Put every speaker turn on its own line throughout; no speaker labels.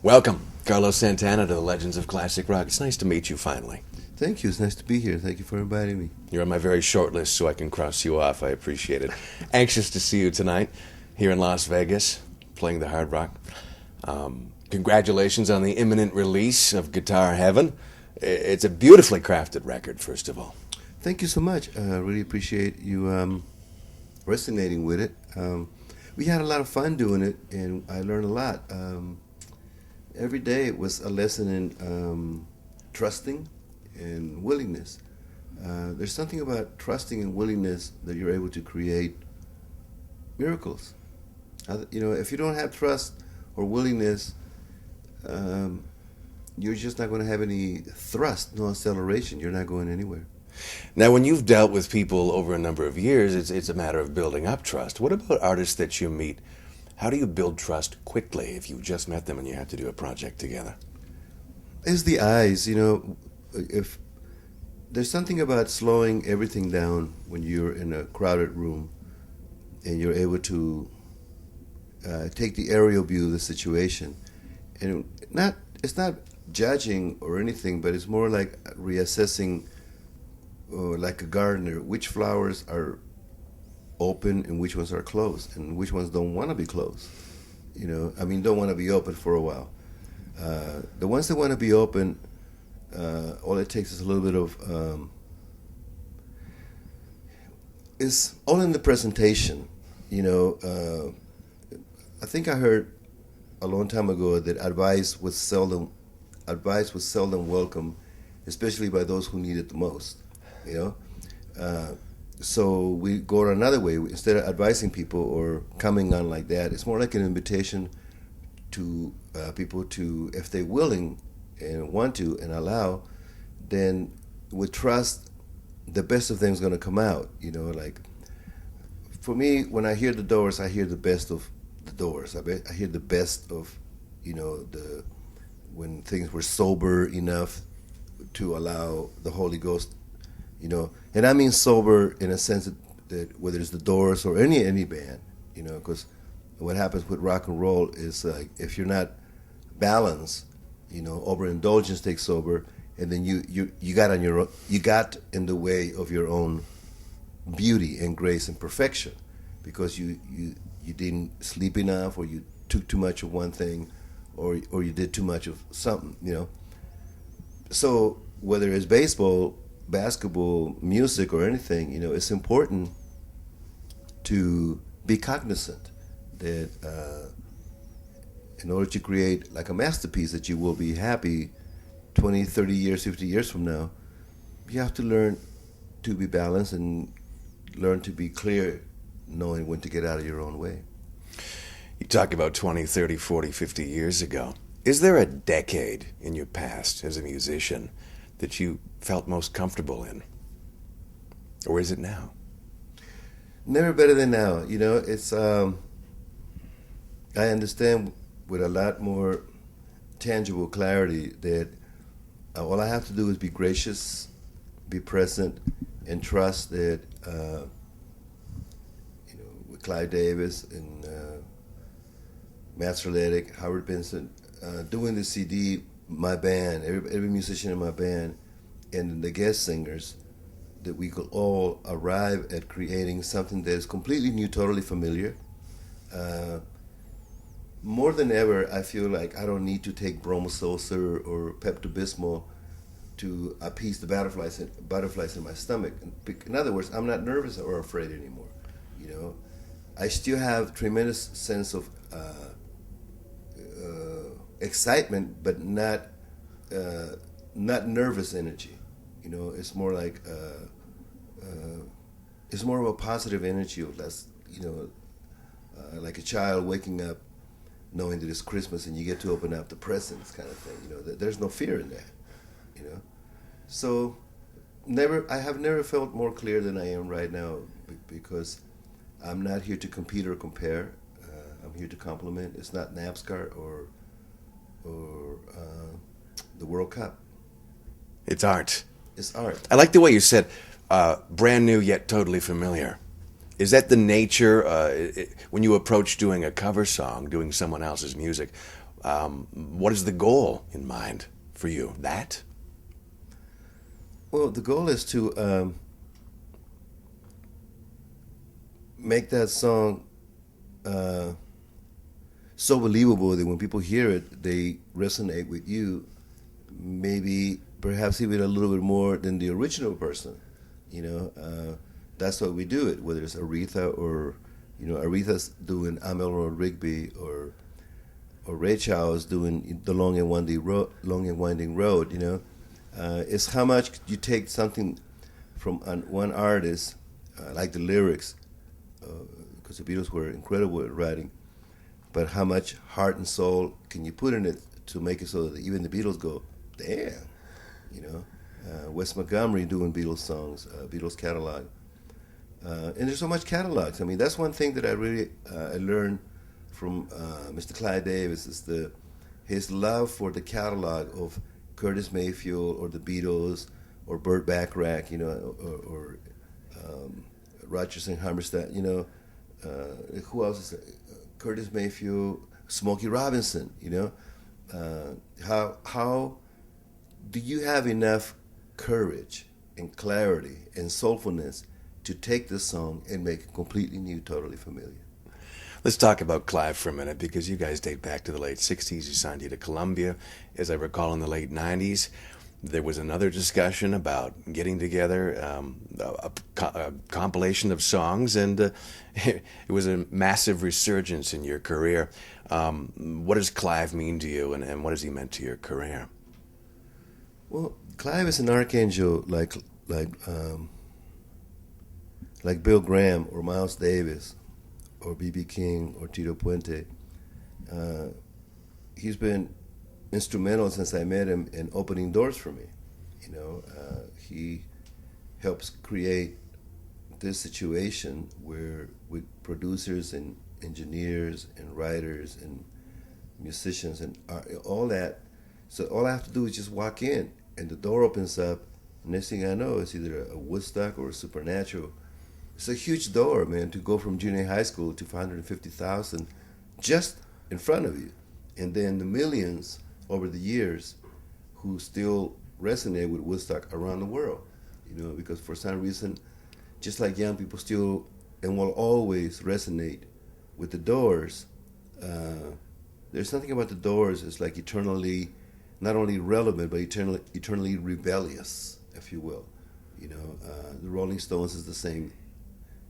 Welcome, Carlos Santana, to the Legends of Classic Rock. It's nice to meet you finally.
Thank you. It's nice to be here. Thank you for inviting me.
You're on my very short list, so I can cross you off. I appreciate it. Anxious to see you tonight here in Las Vegas, playing the Hard Rock. Congratulations on the imminent release of Guitar Heaven. It's a beautifully crafted record, first of all.
Thank you so much. I really appreciate you resonating with it. We had a lot of fun doing it, and I learned a lot. Every day it was a lesson in trusting and willingness. There's something about trusting and willingness that you're able to create miracles. If you don't have trust or willingness, you're just not going to have any thrust, no acceleration. You're not going anywhere.
Now, when you've dealt with people over a number of years, it's a matter of building up trust. What about artists that you meet? How do you build trust quickly if you just met them and you have to do a project together?
It's the eyes. If there's something about slowing everything down when you're in a crowded room and you're able to take the aerial view of the situation, and it's not judging or anything, but it's more like reassessing, like a gardener, which flowers are open and which ones are closed and which ones don't want to be closed. Don't want to be open for a while. The ones that want to be open, all it takes is a little bit of it's all in the presentation. I think I heard a long time ago that advice was seldom welcome, especially by those who need it the most. So we go another way. Instead of advising people or coming on like that, it's more like an invitation to people to, if they're willing and want to and allow, then with trust, the best of them is going to come out. Like for me, when I hear the Doors, I hear the best of the Doors. I hear the best of, when things were sober enough to allow the Holy Ghost, and I mean sober in a sense that whether it's the Doors or any band, because what happens with rock and roll is like if you're not balanced, overindulgence takes over, and then you got in the way of your own beauty and grace and perfection because you didn't sleep enough, or you took too much of one thing, or you did too much of something, So whether it's baseball, basketball, music, or anything, it's important to be cognizant that in order to create like a masterpiece that you will be happy 20, 30 years, 50 years from now, you have to learn to be balanced and learn to be clear, knowing when to get out of your own way.
You talk about 20, 30, 40, 50 years ago. Is there a decade in your past as a musician that you felt most comfortable in? Or is it now?
Never better than now. It's I understand with a lot more tangible clarity that all I have to do is be gracious, be present, and trust that with Clive Davis and Master Ledick, Howard Benson, doing the CD, my band, every musician in my band, and the guest singers, that we could all arrive at creating something that is completely new, totally familiar. More than ever, I feel like I don't need to take Bromosulcer or Pepto-Bismol to appease the butterflies in my stomach. In other words, I'm not nervous or afraid anymore. I still have tremendous sense of excitement, but not nervous energy. It's more like it's more of a positive energy of less, like a child waking up knowing that it's Christmas and you get to open up the presents, kind of thing. There's no fear in that. So I have never felt more clear than I am right now, because I'm not here to compete or compare. I'm here to compliment. It's not NASCAR or the World Cup.
It's art.
It's art.
I like the way you said, brand new yet totally familiar. Is that the nature, when you approach doing a cover song, doing someone else's music, What is the goal in mind for you? That?
Well, the goal is to make that song so believable that when people hear it, they resonate with you. Maybe, perhaps even a little bit more than the original person. You know, that's why we do it. Whether it's Aretha or, Aretha's doing "I'm Eleanor Rigby" or Ray Charles doing "The Long and Winding Road." It's how much you take something from one artist, like the lyrics, because the Beatles were incredible at writing. But how much heart and soul can you put in it to make it so that even the Beatles go, damn, you know? Wes Montgomery doing Beatles songs, Beatles catalog. And there's so much catalogs. I mean, that's one thing that I really I learned from Mr. Clive Davis is his love for the catalog of Curtis Mayfield or the Beatles or Burt Bacharach, or Rodgers and Hammerstein, who else is Curtis Mayfield, Smokey Robinson, how do you have enough courage and clarity and soulfulness to take this song and make it completely new, totally familiar?
Let's talk about Clive for a minute, because you guys date back to the late 60s. You signed you to Columbia. As I recall, in the late 90s, there was another discussion about getting together a compilation of songs, and it was a massive resurgence in your career. What does Clive mean to you, and what has he meant to your career?
Well, Clive is an archangel like Bill Graham or Miles Davis or B.B. King or Tito Puente. He's been instrumental since I met him in opening doors for me. He helps create this situation where with producers and engineers and writers and musicians and all that. So all I have to do is just walk in, and the door opens up. Next thing I know, it's either a Woodstock or a Supernatural. It's a huge door, man, to go from junior high school to 550,000 just in front of you. And then the millions over the years who still resonate with Woodstock around the world, because for some reason, just like young people still and will always resonate with the Doors, there's something about the Doors that's like eternally, not only relevant, but eternally rebellious, if you will. The Rolling Stones is the same.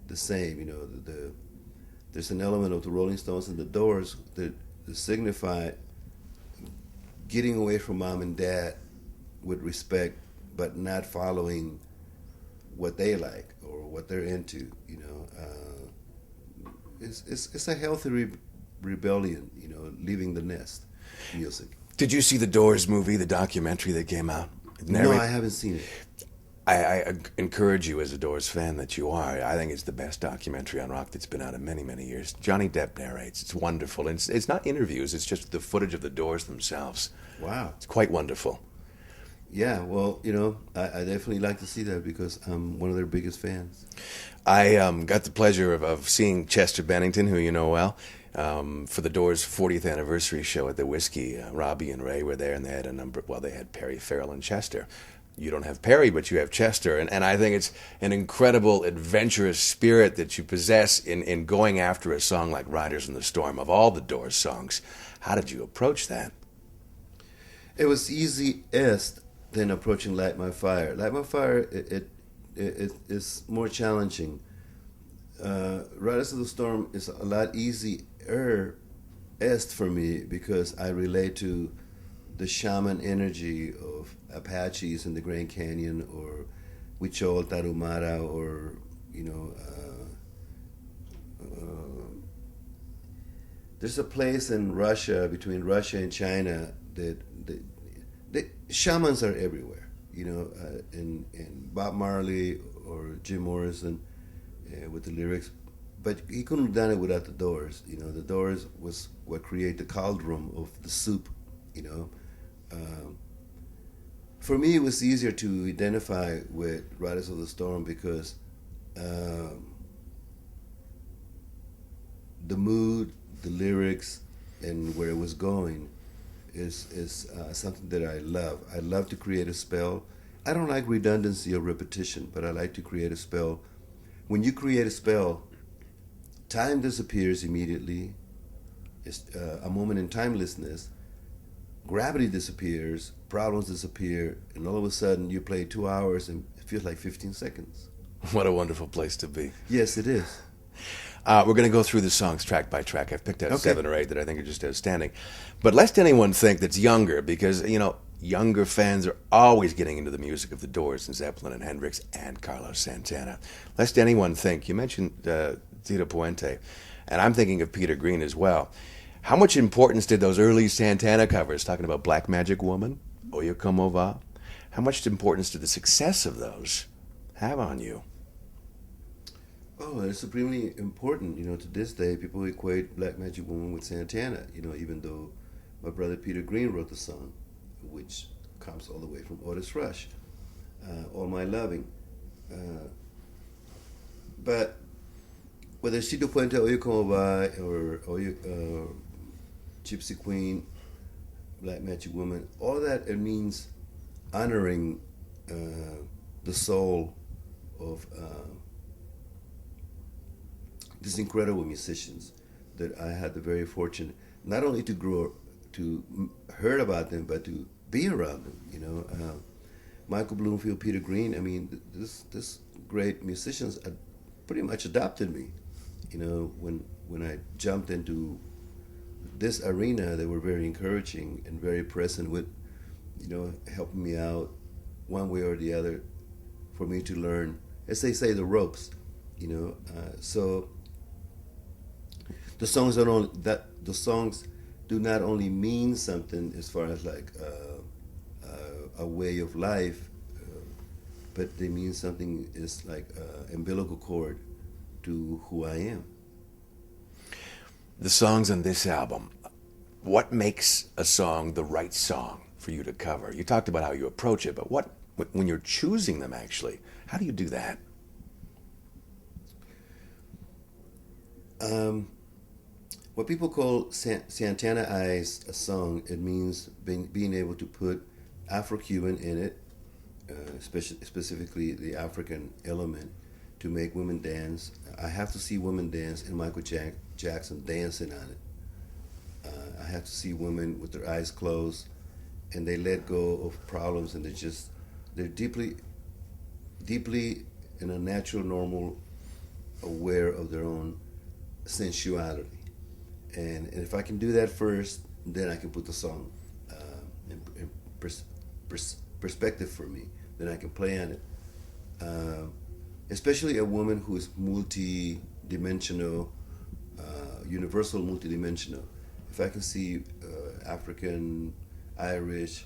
There's an element of the Rolling Stones and the Doors that signify getting away from mom and dad with respect, but not following what they like or what they're into. It's a healthy rebellion. Leaving the nest. Music.
Did you see the Doors movie, the documentary that came out?
No, I haven't seen it.
I encourage you, as a Doors fan that you are. I think it's the best documentary on rock that's been out in many, many years. Johnny Depp narrates. It's wonderful. And it's not interviews. It's just the footage of the Doors themselves.
Wow.
It's quite wonderful.
Yeah, well, I definitely like to see that because I'm one of their biggest fans.
I got the pleasure of seeing Chester Bennington, who you know well, for the Doors' 40th anniversary show at the Whiskey. Robbie and Ray were there, and they had they had Perry Farrell and Chester. You don't have Perry, but you have Chester. And I think it's an incredible, adventurous spirit that you possess in going after a song like Riders in the Storm, of all the Doors songs. How did you approach that?
It was easiest than approaching Light My Fire. Light My Fire, it is more challenging. Riders of the Storm is a lot easier-est for me because I relate to the shaman energy of Apaches in the Grand Canyon, or Huichol Tarahumara, or there's a place in Russia, between Russia and China, that shamans are everywhere. In Bob Marley or Jim Morrison with the lyrics, but he couldn't have done it without the Doors. The Doors was what created the cauldron of the soup. For me, it was easier to identify with Riders of the Storm because the mood, the lyrics, and where it was going is something that I love. I love to create a spell. I don't like redundancy or repetition, but I like to create a spell. When you create a spell, time disappears immediately. It's a moment in timelessness. Gravity disappears, problems disappear, and all of a sudden you play 2 hours and it feels like 15 seconds.
What a wonderful place to be.
Yes, it is.
We're going to go through the songs track by track. I've picked out 7 or 8 that I think are just outstanding. But lest anyone think that's younger, because, younger fans are always getting into the music of the Doors and Zeppelin and Hendrix and Carlos Santana. Lest anyone think, you mentioned Tito Puente, and I'm thinking of Peter Green as well. How much importance did those early Santana covers, talking about Black Magic Woman, Oye Como Va, how much importance did the success of those have on you?
Oh, it's supremely important. To this day, people equate Black Magic Woman with Santana, even though my brother Peter Green wrote the song, which comes all the way from Otis Rush, All My Loving. But whether it's Tito Puente, Oye Como Va, or Gypsy Queen, Black Magic Woman, all that, it means honoring the soul of these incredible musicians that I had the very fortune not only to heard about them, but to be around them. Michael Bloomfield, Peter Green. I mean, this great musicians pretty much adopted me. When I jumped into this arena, they were very encouraging and very present with, helping me out one way or the other for me to learn, as they say, the ropes. So the songs do not only mean something as far as like a way of life, but they mean something is like umbilical cord to who I am.
The songs on this album, what makes a song the right song for you to cover? You talked about how you approach it, but when you're choosing them, actually, how do you do that?
What people call Santana-ize a song, it means being able to put Afro-Cuban in it, specifically the African element, to make women dance. I have to see women dance and Michael Jackson dancing on it. I have to see women with their eyes closed and they let go of problems and they're deeply in a natural, normal, aware of their own sensuality. And if I can do that first, then I can put the song in perspective for me. Then I can play on it. Especially a woman who is multi-dimensional, universal multi-dimensional. If I can see African, Irish,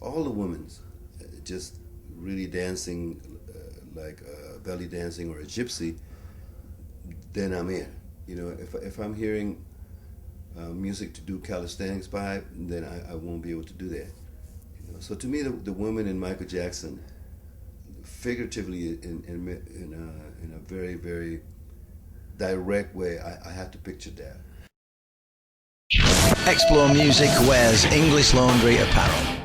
all the women just really dancing like belly dancing or a gypsy, then I'm in. If I'm hearing music to do calisthenics by, then I won't be able to do that. So to me, the woman in Michael Jackson, figuratively in a very, very direct way, I have to picture that.
Explore Music wears English Laundry apparel.